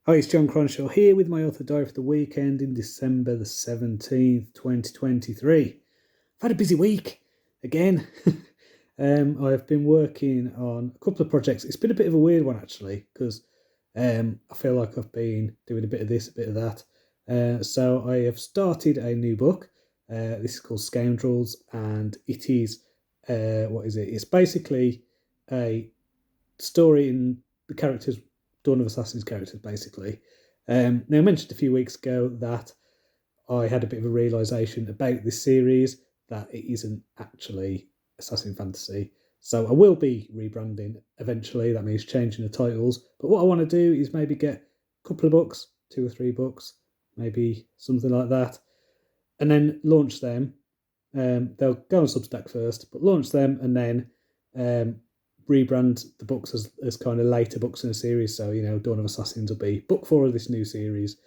Hi, it's Jon Cronshaw here with my author diary for the weekend in December the 17th, 2023. I've had a busy week again. I've been working on a couple of projects. It's been a bit of a weird one actually, because I feel like I've been doing a bit of this, a bit of that. So I have started a new book. This is called Scoundrels, and it is, what is it? It's basically a story in the characters, Dawn of Assassin's characters, basically. Now, I mentioned a few weeks ago that I had a bit of a realisation about this series that it isn't actually Assassin Fantasy. So I will be rebranding eventually. That means changing the titles. But what I want to do is maybe get a couple of books, 2 or 3 books, maybe something like that, and then launch them. They'll go on Substack first, but launch them and then rebrand the books as kind of later books in a series. So, Dawn of Assassins will be book 4 of this new series.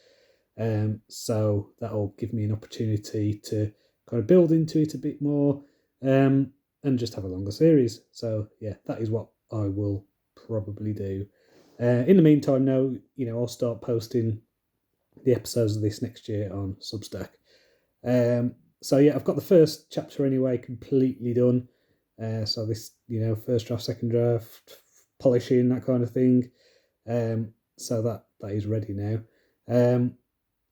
So that'll give me an opportunity to kind of build into it a bit more, and just have a longer series. So yeah, that is what I will probably do. In the meantime, now, I'll start posting the episodes of this next year on Substack. So yeah, I've got the first chapter anyway completely done. So this, first draft, second draft, polishing, that kind of thing. So that is ready now.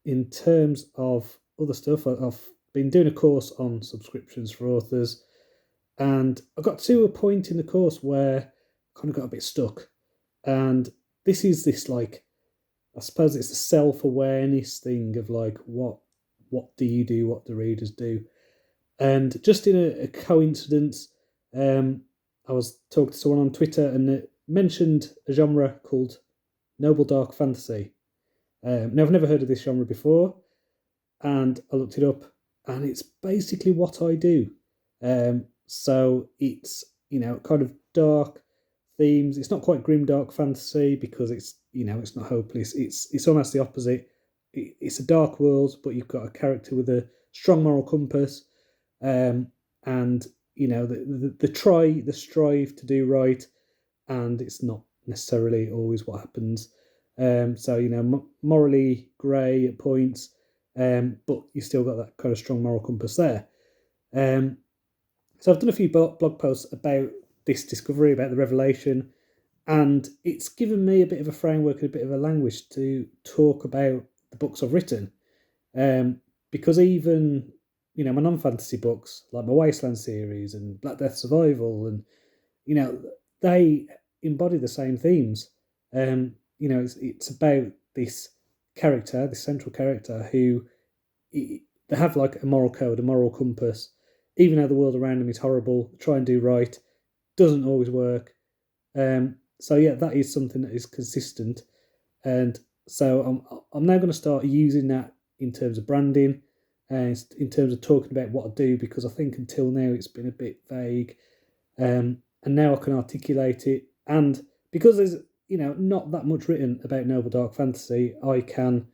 In terms of other stuff, I've been doing a course on subscriptions for authors, and I got to a point in the course where I kind of got a bit stuck. And this is this, like, I suppose it's the self-awareness thing of like, what do you do, what the readers do. And just in a coincidence, I was talking to someone on Twitter, and it mentioned a genre called Nobledark fantasy. Now, I've never heard of this genre before, and I looked it up, and it's basically what I do. So it's, kind of dark themes. It's not quite grimdark fantasy because it's, it's not hopeless. It's almost the opposite. It's a dark world, but you've got a character with a strong moral compass, and the strive to do right, and it's not necessarily always what happens. So morally grey at points, but you still got that kind of strong moral compass there. So I've done a few blog posts about this discovery, about the revelation, and it's given me a bit of a framework and a bit of a language to talk about the books I've written. Because even, my non-fantasy books, like my Wasteland series and Black Death Survival, and, they embody the same themes. It's about this character, this central character, who they have like a moral code, a moral compass. Even though the world around them is horrible, try and do right, doesn't always work. So yeah, that is something that is consistent, and so I'm now going to start using that in terms of branding, and in terms of talking about what I do, because I think until now it's been a bit vague, and now I can articulate it. And because there's not that much written about Nobledark fantasy, I can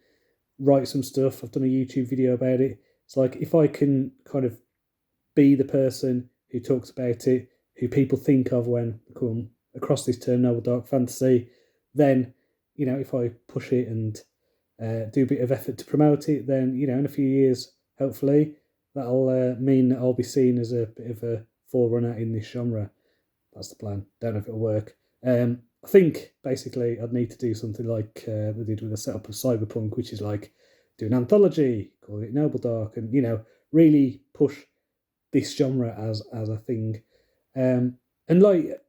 write some stuff. I've done a YouTube video about it. It's like, if I can kind of be the person who talks about it, who people think of when they come across this term Nobledark fantasy, then, if I push it and do a bit of effort to promote it, then, in a few years, hopefully, that'll mean that I'll be seen as a bit of a forerunner in this genre. That's the plan. Don't know if it'll work. I think, basically, I'd need to do something like they did with the setup of Cyberpunk, which is like do an anthology, call it Nobledark, and, really push this genre as a thing. And like,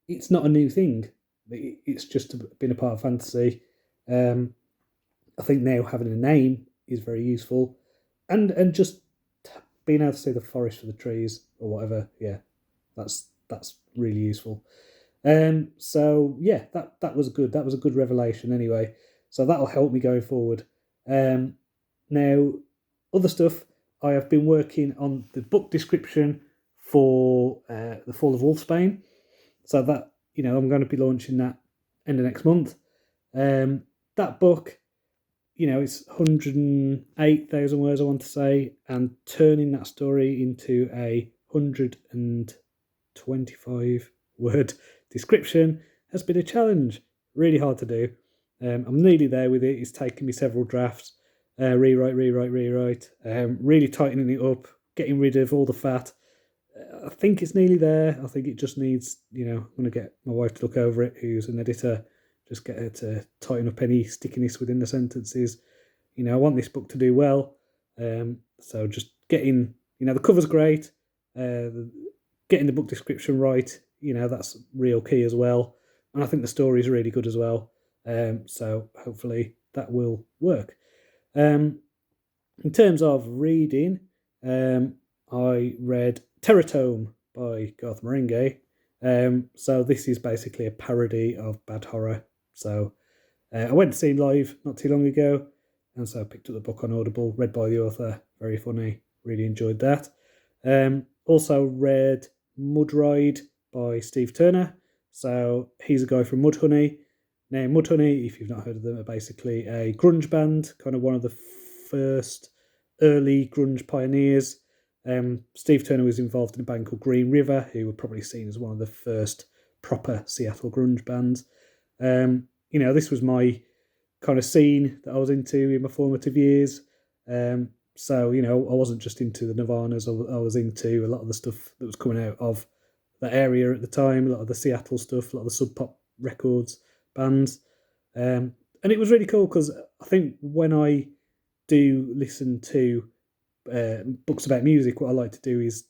it's not a new thing. It's just been a part of fantasy. I think now having a name is very useful, and just being able to see the forest for the trees or whatever. Yeah, that's really useful. So yeah, that was good. That was a good revelation anyway. So that'll help me going forward. Now, other stuff, I have been working on the book description for the Fall of Wolfsbane. So that, I'm going to be launching that end of next month. That book, it's 108,000 words, I want to say, and turning that story into a 125 word description has been a challenge. Really hard to do. I'm nearly there with it. It's taken me several drafts, rewrite, really tightening it up, getting rid of all the fat. I think it's nearly there. I think it just needs, I'm going to get my wife to look over it, who's an editor, just get her to tighten up any stickiness within the sentences. I want this book to do well. So just getting, the cover's great, getting the book description right, that's real key as well. And I think the story is really good as well. So hopefully that will work. In terms of reading, I read Teratome by Garth Marenghi. So this is basically a parody of bad horror. So I went to see him live not too long ago, and so I picked up the book on Audible, read by the author. Very funny. Really enjoyed that. Also read Mudride by Steve Turner. So he's a guy from Mudhoney. Now, Mudhoney, if you've not heard of them, are basically a grunge band, kind of one of the first early grunge pioneers. Steve Turner was involved in a band called Green River, who were probably seen as one of the first proper Seattle grunge bands. This was my kind of scene that I was into in my formative years. So, I wasn't just into the Nirvanas, I was into a lot of the stuff that was coming out of that area at the time, a lot of the Seattle stuff, a lot of the Sub Pop Records bands. And it was really cool because I think when I do listen to books about music, what I like to do is,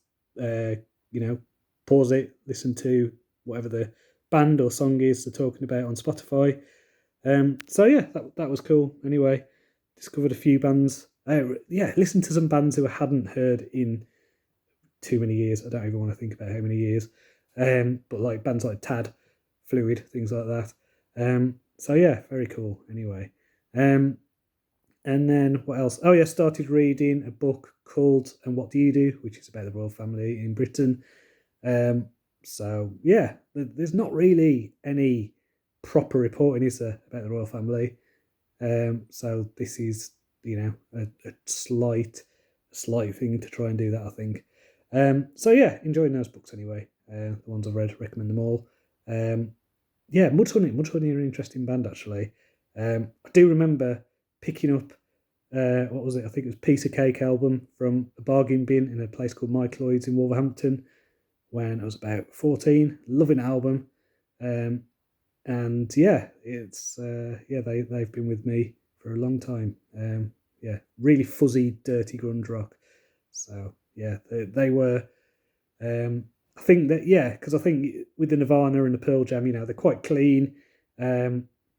pause it, listen to whatever the band or song is they're talking about on Spotify. So yeah, that was cool. Anyway, discovered a few bands. Listened to some bands who I hadn't heard in too many years. I don't even want to think about how many years. But like bands like Tad, Fluid, things like that. So yeah, very cool. Anyway, and then what else? Oh yeah, started reading a book called "And What Do You Do," which is about the royal family in Britain. So yeah, there's not really any proper reporting, is there, about the royal family? So this is, a slight thing to try and do that, I think. So yeah, enjoying those books anyway. The ones I've read, recommend them all. Mudhoney are an interesting band actually. I do remember picking up what was it? I think it was Piece of Cake album from a bargain bin in a place called Mike Lloyd's in Wolverhampton when I was about 14. Loving the album. And yeah, it's they've been with me for a long time. Really fuzzy, dirty grunge rock. So yeah, they were. I think that because I think with the Nirvana and the Pearl Jam, they're quite clean.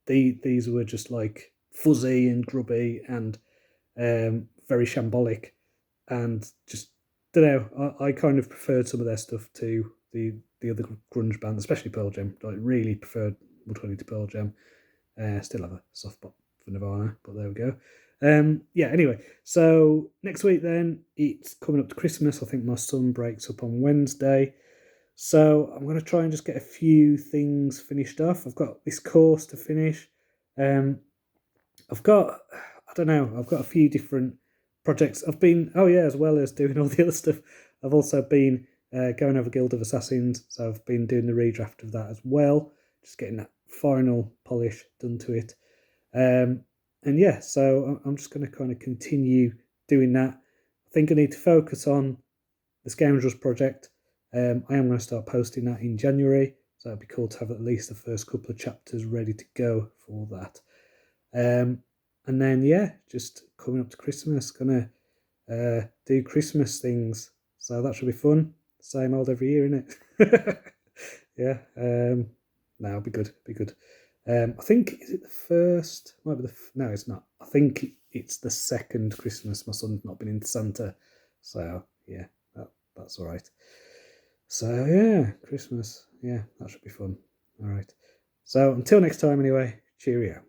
These were just like fuzzy and grubby and very shambolic, and just don't know. I kind of preferred some of their stuff to the other grunge bands, especially Pearl Jam. I really preferred Mudhoney to Pearl Jam. Still have a soft spot for Nirvana, but there we go. Anyway, so next week then, it's coming up to Christmas. I think my son breaks up on Wednesday. So I'm going to try and just get a few things finished off. I've got this course to finish. I've got a few different projects. I've been, as well as doing all the other stuff, I've also been going over Guild of Assassins. So I've been doing the redraft of that as well, just getting that final polish done to it. So I'm just going to kind of continue doing that. I think I need to focus on the Scoundrels project. I am going to start posting that in January, so it'd be cool to have at least the first couple of chapters ready to go for that. And then just coming up to Christmas, gonna do Christmas things, so that should be fun. Same old every year, isn't it? It'll be good. I think, is it the first? Might be no, it's not. I think it's the second Christmas my son's not been into Santa, so yeah, that's all right. So yeah, Christmas, that should be fun. All right. So until next time, anyway, cheerio.